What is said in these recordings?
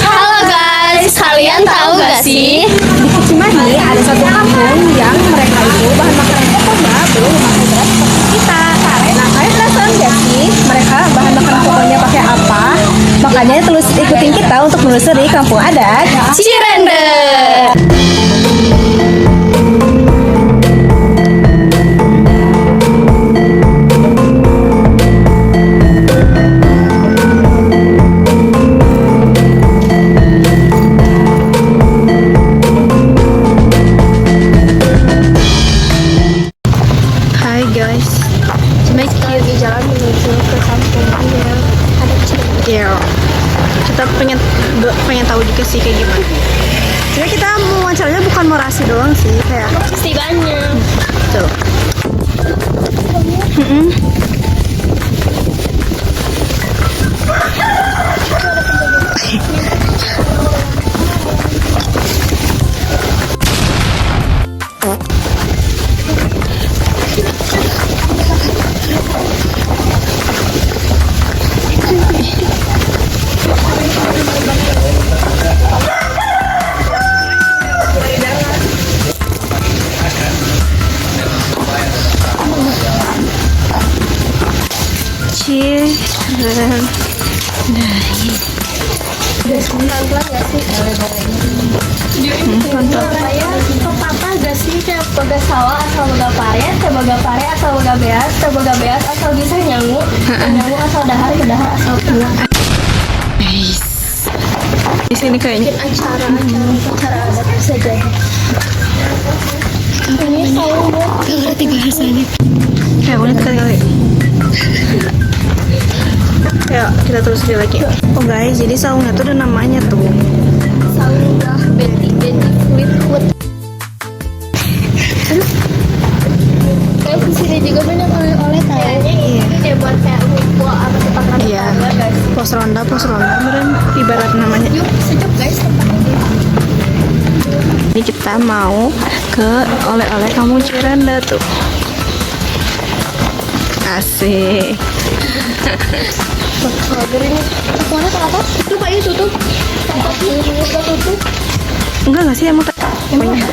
Halo guys, kalian tahu gak sih? Di Cimahi ada satu kampung yang mereka itu bahan makanannya pokoknya belum memakai beras seperti kita. Nah, kalian penasaran gak sih mereka bahan makanan pokoknya pakai apa? Makanya terus ikutin kita untuk menelusuri kampung adat Cirende. Hai guys, Cimahi lagi jalan menuju ke kampung adat Cirende. Iya, kita pengen tahu juga sih kayak gimana. Jadi kita mau wawancaranya bukan morasi doang sih, kayak Pasti banyak. tuh. Saya pepatah gak sih kayak boga sawah asal boga pare, teh boga pare asal boga beas, teh boga beas asal bisa nyangu, nyangu asal dahar, dahar asal pulang. Di sini kayaknya Acara adat bisa jadi. Ini saung buat gak ngerti bahasanya. ya udah kali. Ya, kita terus lagi. Oh guys, jadi saungnya tuh ada namanya tuh. Saung lah, Betty Fleetwood. Guys, di sini juga banyak oleh-oleh kayaknya ini deh buat kayak ngumpul atau tempat Iya. guys. Pos ronda meren ibarat namanya. Yuk, sejuk guys tempatnya. Ini kita mau ke oleh-oleh kampung Cirende tuh. Asik. Burger ini. Mana ke atas? Itu Pak, ini tutup. Tempatnya tutup. Enggak sih emang emangnya.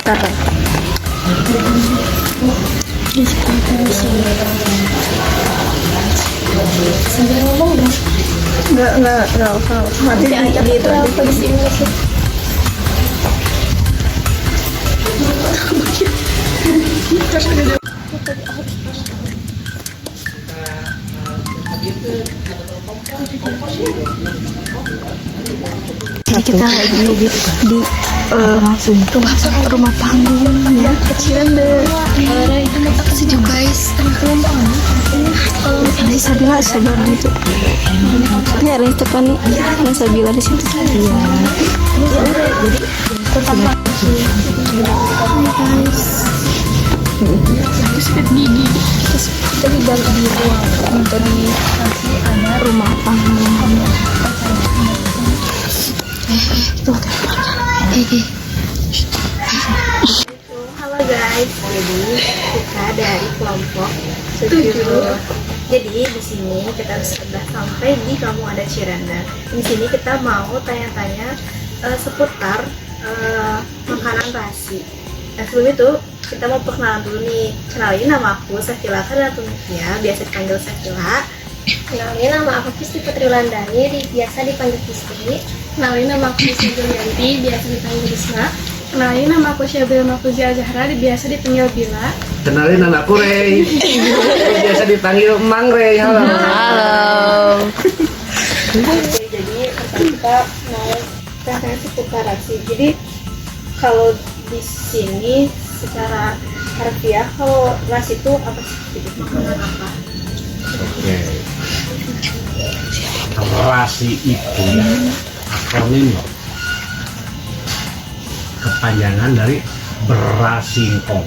Bentar. Sambil ngomong dong. Enggak usah. Nanti di itu Apa di sini sih? Jadi kita lagi di rumah panggung ya Cirende. Itu mata sejuk guys. Ada Sabila gitu. Ini ada itu kan nih, ada Sabila di situ. Iya. Jadi tetap guys. sikat gigi. Terus kita di ruang dari nanti ada rumah panggung. Halo guys, jadi kita dari kelompok 7. Jadi di sini kita sudah sampai di Kampung Adat Cirende. Di sini kita mau tanya-tanya seputar makanan rasi. Nah, sebelum itu kita mau perkenalan dulu nih. Kenalin, nama aku Sakila Kardatumukya, biasa dipanggil Sakila. Kenalin, nama aku Pisti Putri Landani, biasa dipanggil Pisti. Kenalin, nama aku Rizky Julianti, biasa dipanggil Risma. Kenalin, nama aku Syabil Mafuzia Zahra, biasa dipanggil Bila. Kenalin anakku Rey. Biasa dipanggil Mang Rey. Halo. Oke, jadi pertama kita mau tanya seputar rasi. Jadi kalau di sini secara harfiah, kalau rasi itu apa sih? Jadi makanan apa? Oke. Rasi itu akronim loh. Kepanjangan dari beras singkong.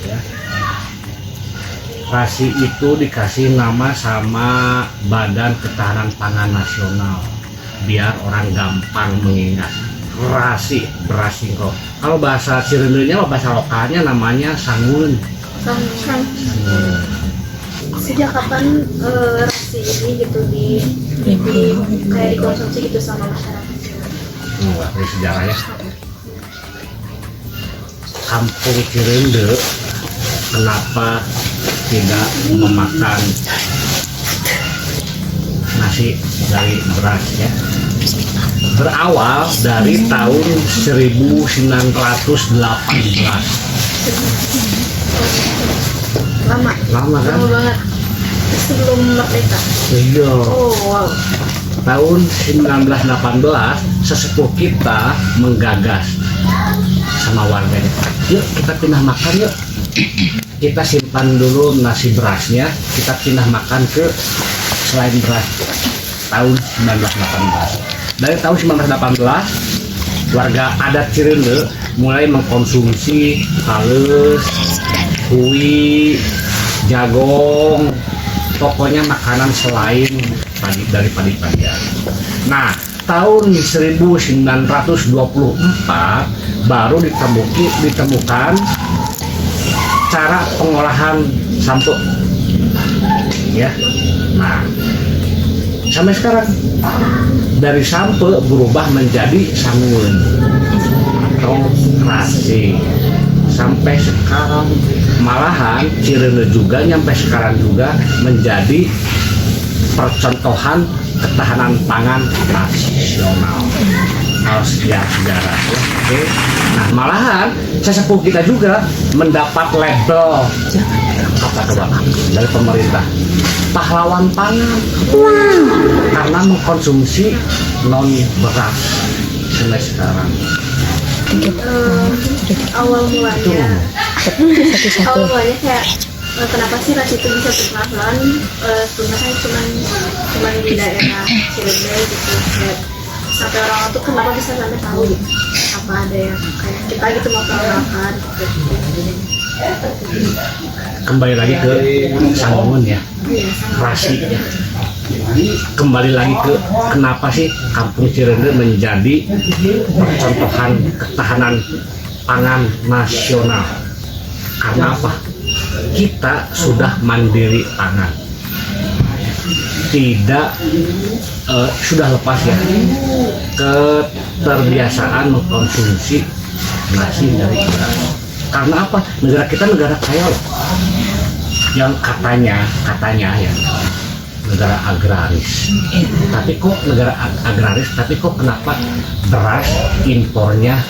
Ya. Rasi itu dikasih nama sama Badan Ketahanan Pangan Nasional biar orang gampang mengingat. Rasi, beras singkong. Kalau bahasa Cirendenya, bahasa lokalnya namanya sangun. Sejak kapan rasi ini gitu kayak dikonsumsi gitu sama masyarakat? Dari sejarah ya. Kampung Cirende kenapa tidak memakan nasi dari beras ya? Berawal dari tahun 1918. Lama Lama kan? banget sebelum merdeka. Iya. Oh wow. Tahun 1918 sesepuh kita menggagas sama warganya, yuk kita pindah makan yuk, kita simpan dulu nasi berasnya, kita pindah makan ke selain beras. Tahun 1918, dari tahun 1918 warga adat Cirende mulai mengkonsumsi halus, kui, jagong, pokoknya makanan selain dari padi-padian. Nah, tahun 1924 baru ditemukan cara pengolahan sampo. Ya. Nah, sampai sekarang dari sampo berubah menjadi sangun atau rasi. Sampai sekarang malahan Cirende juga nyampe sekarang juga menjadi percontohan ketahanan pangan nasional. Sejarah ya. Oke. Nah, malahan sesepuh kita juga mendapat label apa coba dari pemerintah pahlawan pangan karena mengkonsumsi non beras sampai sekarang. Awal mulanya kayak kenapa sih rasi itu bisa terkenal? Sebenarnya cuman di daerah Cirende gitu, kayak sampai orang tuh kenapa bisa sampai tahu gitu, apa ada yang kayak kita gitu mau makan gitu. Kembali lagi ke sangun ya, rasi ya. Kembali lagi ke kenapa sih Kampung Cirende menjadi percontohan ketahanan pangan nasional? Karena apa? Kita sudah mandiri pangan, tidak sudah lepas ya keterbiasaan mengkonsumsi nasi dari beras. Karena apa? Negara kita negara kaya loh, yang katanya ya negara agraris. Tapi kok negara agraris, tapi kok kenapa beras impornya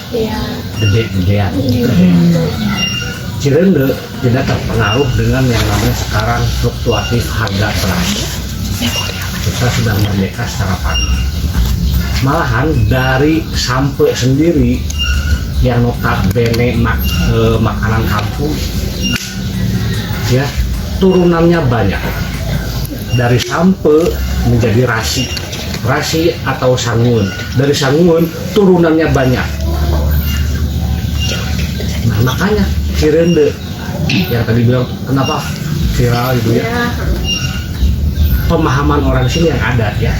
gede-gedean? Cirende tidak terpengaruh dengan yang namanya sekarang fluktuatif harga beras. Kita sudah merdeka secara pangan. Malahan dari sampe sendiri yang notabene makanan kampung ya, turunannya banyak. Dari sampe menjadi rasi atau sangun. Dari sangun turunannya banyak. makanya Cirende yang tadi bilang kenapa viral gitu ya. Ya, Pemahaman orang di sini yang ada ya.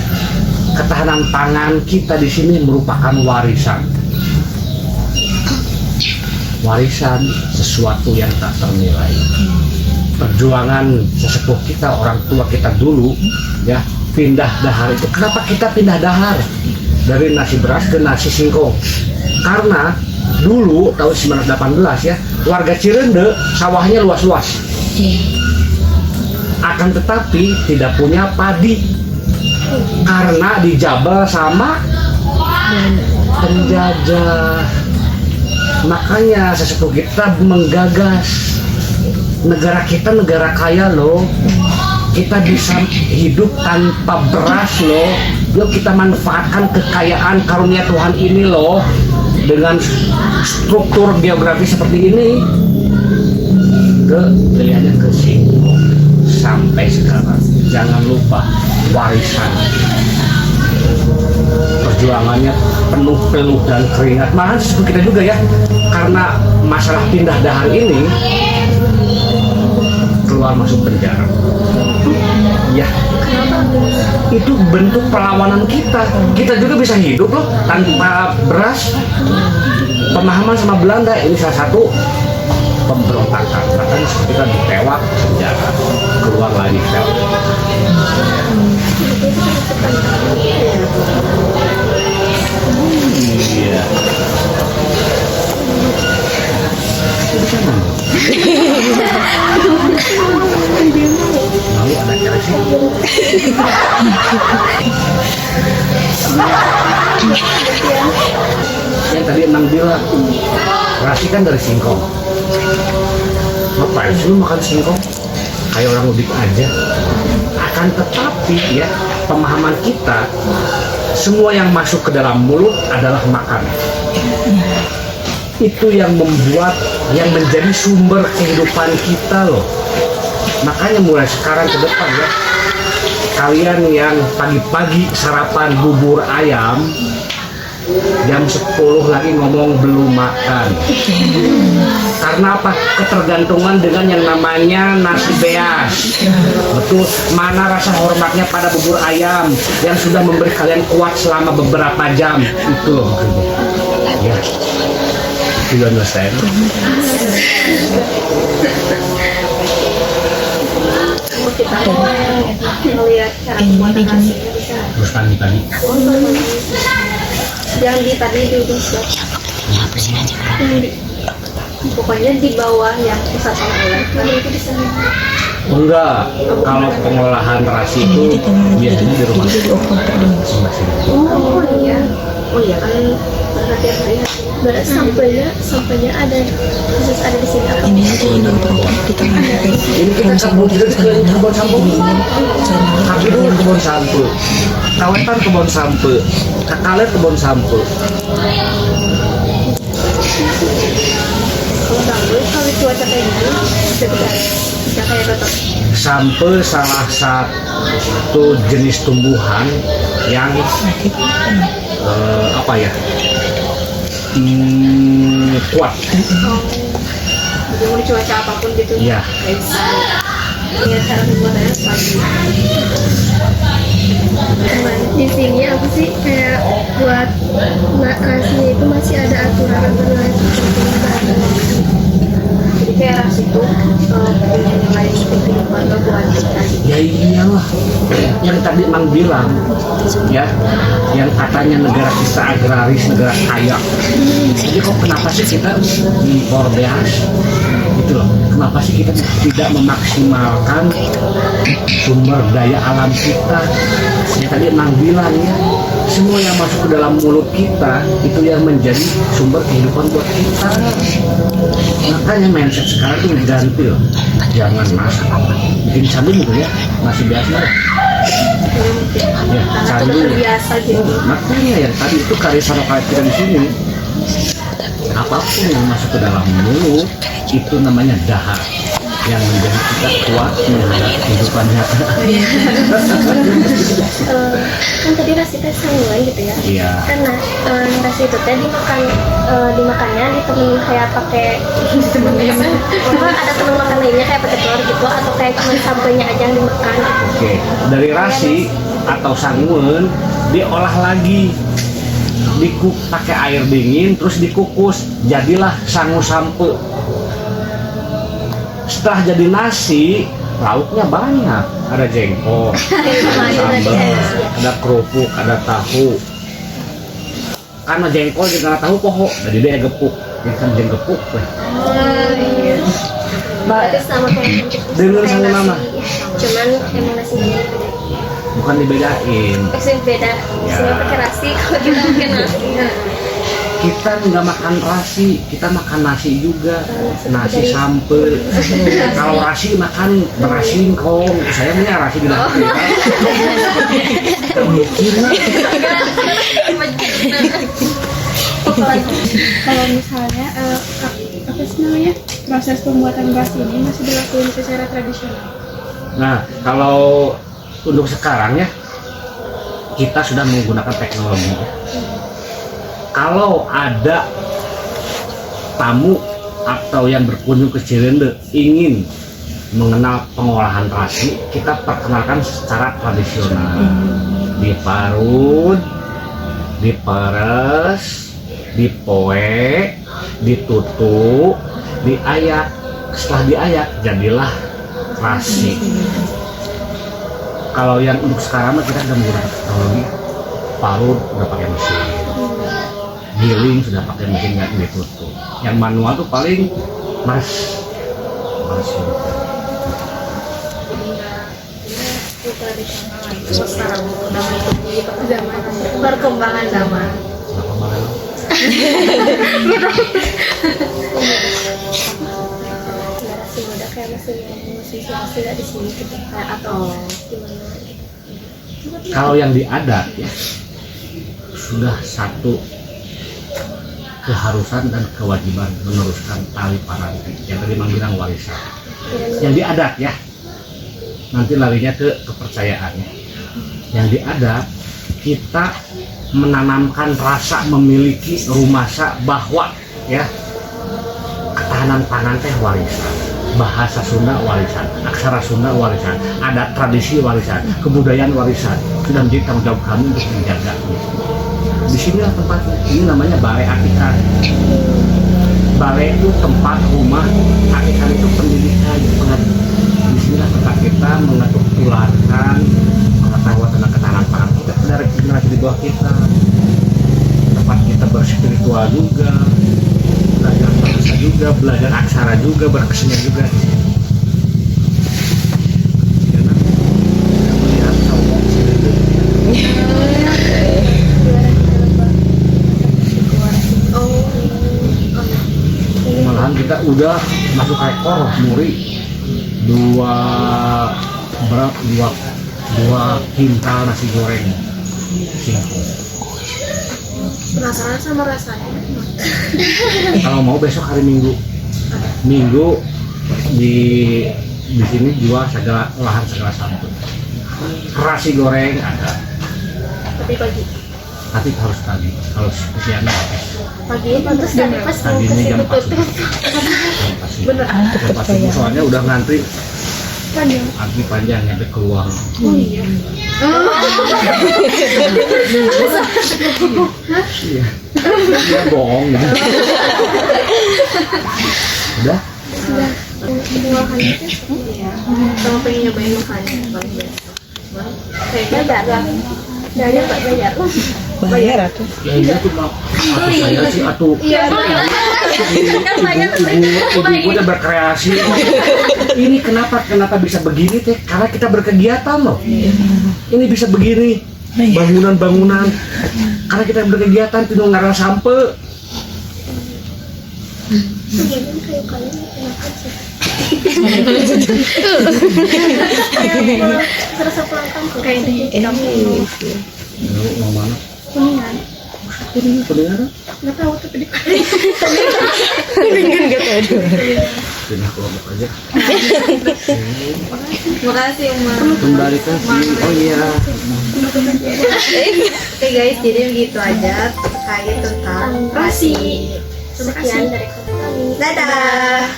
Ketahanan pangan kita di sini merupakan warisan. Warisan sesuatu yang tak ternilai. Perjuangan sesepuh kita, orang tua kita dulu ya, pindah dahar itu. Kenapa kita pindah dahar dari nasi beras ke nasi singkong? Karena dulu tahun 1918 ya, warga Cirende sawahnya luas-luas. Akan tetapi tidak punya padi karena dijabel sama penjajah. Makanya sesepuh kita menggagas, negara kita negara kaya loh, kita bisa hidup tanpa beras loh. Yuk kita manfaatkan kekayaan karunia Tuhan ini loh, dengan struktur geografi seperti ini. Ke pilihannya ke singkong sampai sekarang. Jangan lupa warisan. Perjuangannya penuh dan keringat. Malahan seperti kita juga ya, karena masalah pindah dahar ini keluar masuk penjara. Ya, itu bentuk perlawanan kita. Kita juga bisa hidup loh tanpa beras. Pemahaman sama Belanda ini salah satu pemberontakan. Bahkan kita ditewak penjara, keluar lagi sel. Iya. Lalu ada cara sih. Yang tadi Enang bilang, rasi kan dari singkong. Ngapain sih lu makan singkong? Kayak orang mudik aja. Akan tetapi ya, pemahaman kita, semua yang masuk ke dalam mulut adalah makanan. Itu yang membuat, yang menjadi sumber kehidupan kita loh. Makanya mulai sekarang ke depan ya, kalian yang pagi-pagi sarapan bubur ayam, jam 10 lagi ngomong belum makan. Karena apa? Ketergantungan dengan yang namanya nasi beas. Betul, mana rasa hormatnya pada bubur ayam yang sudah memberi kalian kuat selama beberapa jam. Itu loh maksudnya. Ya, you understand? kalau kita melihat cara pembuatan nasinya bisa. Terus tadi Yang di tadi duduk yang di, pokoknya di bawah yang pusat pengolahan itu di sana. enggak, kalau pengolahan terasi itu biasanya di rumah Oh iya, kan berhati-hati. Sampainya ada khusus ada di sini. Ini aja ini produk di tengah. ini kita kebun sampul kaki dulu kebun sampul, kawetan kebun sampul, kakalet kebun sampul. Kalau sampul, kalau cuaca kayak gini bisa kayak betul. Sampul salah satu jenis tumbuhan yang apa ya, kuat. Jadi mau cuaca apapun gitu. Iya. Kayak bisa. Lihat cara pembuatannya pagi. Di sini aku sih kayak buat nasinya itu masih ada aturan-aturan Jadi kayak ras itu punya nilai kehidupan buat kita. Ya iyalah, yang tadi Mang bilang ya, yang katanya negara kita agraris, negara kaya. Jadi kok kenapa sih kita impor beas? Gitu loh. Kenapa sih kita tidak memaksimalkan sumber daya alam kita? Ya tadi Mang bilang ya, semua yang masuk ke dalam mulut kita itu yang menjadi sumber kehidupan buat kita. Makanya mindset sekarang tuh diganti loh. Jangan masak, bikin candu gitu ya, masih biasa. Ya, candu. Biasa gitu. Makanya yang tadi itu karya lokal kita di sini. Apapun yang masuk ke dalam mulut itu namanya dahar. yang menjadi kita kuat menghadapi kehidupan nyata. Kan tadi nasi teh sanguan gitu ya. Iya. Kan nasi itu teh dimakannya ditemenin kayak pakai cuma ada temen makan lainnya kayak pakai telur gitu atau kayak cuma sampelnya aja yang dimakan. Oke, dari rasi atau sangun diolah lagi, pakai air dingin terus dikukus, jadilah sangu sampe. Setelah jadi nasi, lauknya banyak, ada jengkol, ada sambal, ada kerupuk, ada tahu. Karena jengkol juga tahu poho, jadi dia gepuk, ikan jeng gepuk. Berarti sama kayak Dengan sama nasi. nama. Cuman emang nasinya Bukan dibedain. maksudnya beda. Misalnya pakai nasi, kalau kita pakai nasi. Kita nggak makan rasi, kita makan nasi juga, nasi sampe. Kalau rasi makan terasi singkong, saya punya rasi di dalam. Mikirnya Kalau misalnya apa sih namanya proses pembuatan beras ini masih dilakukan secara tradisional. Nah, kalau untuk sekarang ya, kita sudah menggunakan teknologi. Kalau ada tamu atau yang berkunjung ke Cirende ingin mengenal pengolahan terasi, kita perkenalkan secara tradisional. Diparut, diperes, dipoe, ditutuk, diayak. Setelah diayak, jadilah terasi. Kalau yang untuk sekarang kita sudah menggunakan teknologi, parut udah pakai mesin, giling sudah pakai mesin yang ditutup. Yang manual tuh paling mesin. Cuma sekarang udah mengikuti perkembangan zaman. Nasi muda kayak mesin nggak di sini gitu kayak atau gimana? Kalau yang di adat ya sudah satu keharusan dan kewajiban meneruskan tali paranti yang tadi bilang warisan. Yang di adat ya, nanti larinya ke kepercayaannya. Yang di adat kita menanamkan rasa memiliki rumasa bahwa ya ketahanan pangan teh warisan, bahasa Sunda warisan, aksara Sunda warisan, adat tradisi warisan, kebudayaan warisan, sudah menjadi tanggung jawab kami untuk menjaga. Di sinilah tempatnya, ini namanya Balai Atikan. Balai itu tempat rumah, Atikan itu pendidikan. Di sinilah tempat kita mengetuk tularkan pengetahuan tentang ketahanan pangan kita dari generasi di bawah kita. Tempat kita berspiritual juga, belajar bahasa juga, belajar aksara juga, berkesenian juga. Karena melihat saung itu. Malahan kita udah masuk rekor muri dua kintal nasi goreng singkong. Penasaran sama rasanya? Kalau mau besok hari Minggu di sini jual segala olahan segala satu. Nasi goreng ada, Tapi pagi. tapi harus pagi. Kalau kesiangan habis. Pagi terus tadi pas mau Tadi ini jam 4 tutup. Bener. Jam 4 soalnya udah ngantri Panjang. antri panjang sampai keluar. Oh iya. Iya. Dia bohong ya. Udah. Pengolahannya itu seperti ya. Sama pengen nyobain makannya paling besok. Kayaknya Bayar. Dari Pak bayar. Bayar atuh. Ya ini tuh mau atau saya sih atau iya. ibu udah berkreasi. Ini kenapa bisa begini teh? Karena kita berkegiatan loh. Ini bisa begini bangunan-bangunan. Karena kita berkegiatan tidak ngarang sampe. Sebenarnya kayak kalian enakan sih. Serasa pulang kampung. Kayak di kampung. Mau mana? Kuningan. Kuningan? Nggak tahu tapi di Kuningan gak tahu. pindah kelompok aja. Makasih Uma. Kembali kasih. Oh iya. Oke guys, jadi begitu aja terkait tentang rasi. Terima Sekian kasih. dari kami. Dadah.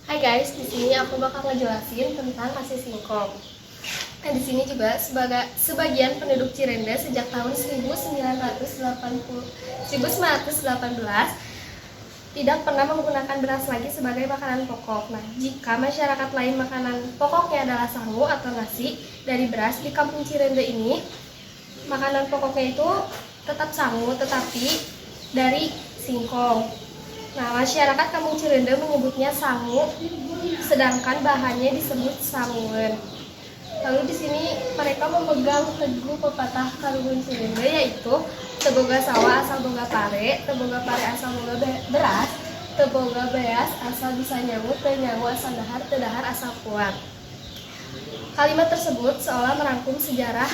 Hai guys, di sini aku bakal ngejelasin tentang rasi singkong. Nah, di sini juga sebagian penduduk Cirende sejak tahun 1918 tidak pernah menggunakan beras lagi sebagai makanan pokok. Nah, jika masyarakat lain makanan pokoknya adalah sangu atau nasi dari beras, di kampung Cirende ini makanan pokoknya itu tetap sangu tetapi dari singkong. Nah, masyarakat kampung Cirende menyebutnya sangu, sedangkan bahannya disebut sangun. Lalu di sini mereka memegang teguh pepatah Kaluhun Cirende, yaitu teboga sawah asal boga pare, teboga pare asal boga beras, teboga beas asal bisa nyamuk, dan nyawu asal dahar, tedahar asal kuat. Kalimat tersebut seolah merangkum sejarah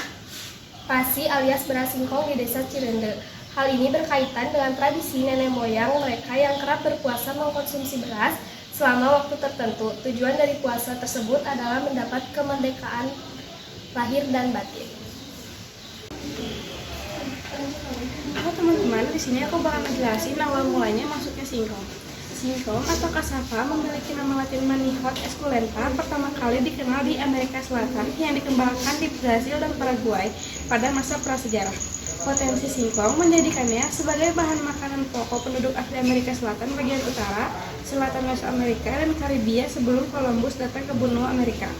rasi alias beras singkong di desa Cirende. Hal ini berkaitan dengan tradisi nenek moyang mereka yang kerap berpuasa mengkonsumsi beras selama waktu tertentu. Tujuan dari puasa tersebut adalah mendapat kemerdekaan lahir dan batin. Halo teman-teman, di sini aku bakal ngejelasin awal mulanya masuknya singkong. Singkong atau cassava memiliki nama latin Manihot esculenta, pertama kali dikenal di Amerika Selatan yang dikembangkan di Brazil dan Paraguay pada masa prasejarah. Potensi singkong menjadikannya sebagai bahan makanan pokok penduduk asli Amerika Selatan bagian utara, selatan Mesoamerika, dan Karibia sebelum Columbus datang ke benua Amerika.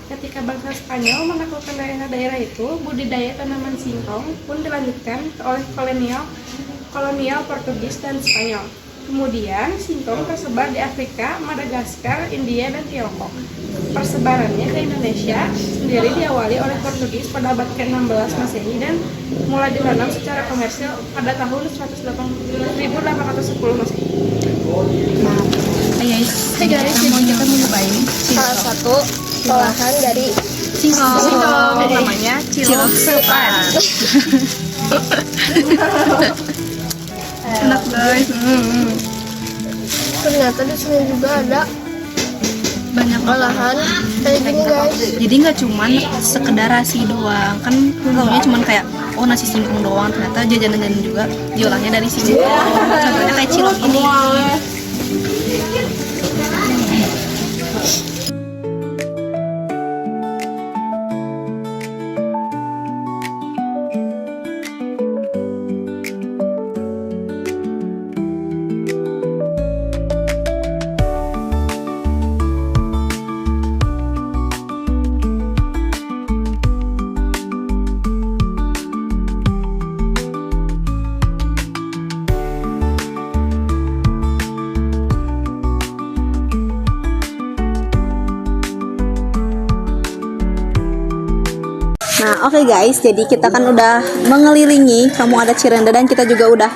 Ketika bangsa Spanyol menaklukkan daerah-daerah itu, budidaya tanaman singkong pun dilanjutkan oleh kolonial Portugis dan Spanyol. Kemudian, singkong tersebar di Afrika, Madagaskar, India, dan Tiongkok. Persebarannya ke Indonesia sendiri diawali oleh Portugis pada abad ke-16 Masehi dan mulai ditanam secara komersil pada tahun 1810 Masehi. Hey guys, jadi kita mau nyobain Salah satu olahan dari singkong. Namanya cilok sepan. Enak guys. ternyata di sini juga ada Banyak olahan kayak gini guys. Jadi nggak cuman sekedar nasi doang, kan taunya cuman kayak nasi singkong doang. Ternyata jajanan juga diolahnya dari singkong. Contohnya kayak cilok ini. Nah, oke guys, jadi kita kan udah mengelilingi Kampung Adat Cirende dan kita juga udah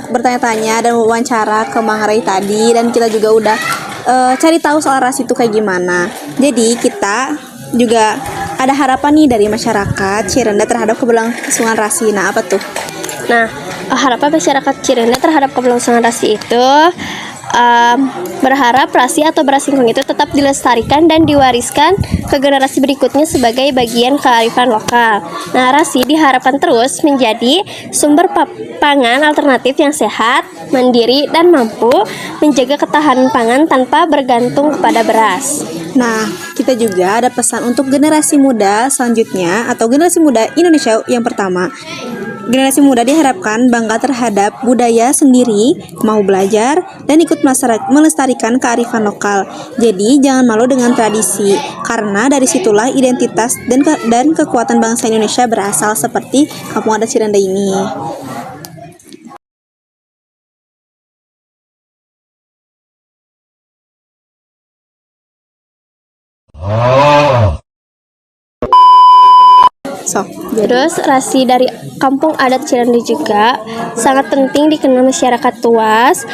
bertanya-tanya dan wawancara ke Mang Ray tadi, dan kita juga udah cari tahu soal ras itu kayak gimana. Jadi kita juga ada harapan nih dari masyarakat Cirende terhadap keberlangsungan rasi. Nah, apa tuh? Nah, harapan masyarakat Cirende terhadap keberlangsungan rasi itu berharap rasi atau beras singkong itu tetap dilestarikan dan diwariskan ke generasi berikutnya sebagai bagian kearifan lokal. Nah, rasi diharapkan terus menjadi sumber pangan alternatif yang sehat, mandiri, dan mampu menjaga ketahanan pangan tanpa bergantung kepada beras. Nah, kita juga ada pesan untuk generasi muda selanjutnya atau generasi muda Indonesia yang pertama. Generasi muda diharapkan bangga terhadap budaya sendiri, mau belajar, dan ikut melestarikan kearifan lokal. Jadi, jangan malu dengan tradisi, karena dari situlah identitas dan kekuatan bangsa Indonesia berasal seperti Kampung Adat Cirende ini. Terus rasi dari Kampung Adat Cirende juga sangat penting dikenal masyarakat luas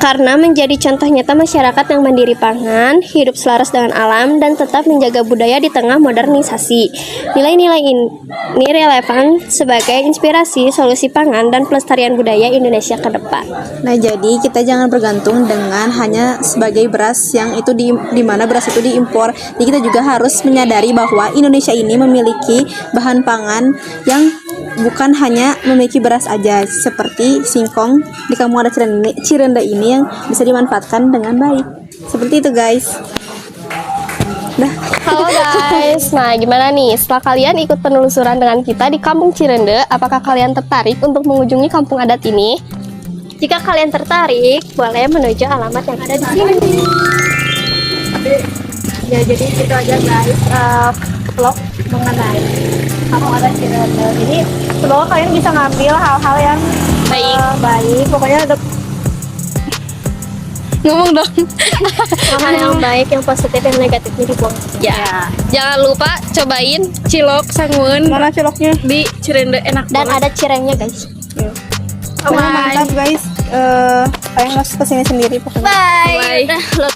karena menjadi contoh nyata masyarakat yang mandiri pangan, hidup selaras dengan alam, dan tetap menjaga budaya di tengah modernisasi. Nilai-nilai ini relevan sebagai inspirasi solusi pangan dan pelestarian budaya Indonesia ke depan. Nah, jadi kita jangan bergantung dengan hanya sebagai beras yang itu di mana beras itu diimpor. Jadi kita juga harus menyadari bahwa Indonesia ini memiliki bahan pangan yang bukan hanya memiliki beras aja, seperti singkong di Kampung Adat Cirende ini yang bisa dimanfaatkan dengan baik. Seperti itu, guys. Halo guys, nah gimana nih setelah kalian ikut penelusuran dengan kita di Kampung Cirende, apakah kalian tertarik untuk mengunjungi kampung adat ini? Jika kalian tertarik, boleh menuju alamat yang ada di sini. Ya jadi itu aja guys, vlog mengenai kampung adat Cirende. Jadi semoga kalian bisa ngambil hal-hal yang baik. Pokoknya ada Ngomong dong. hal yang baik, yang positif, yang negatifnya dibuang. Ya. Jangan lupa cobain cilok sangun Mana ciloknya? di Cirende, enak Dan banget. ada cirengnya guys. Mantap, guys. Kalian harus kesini sendiri pokoknya. Bye. Udah,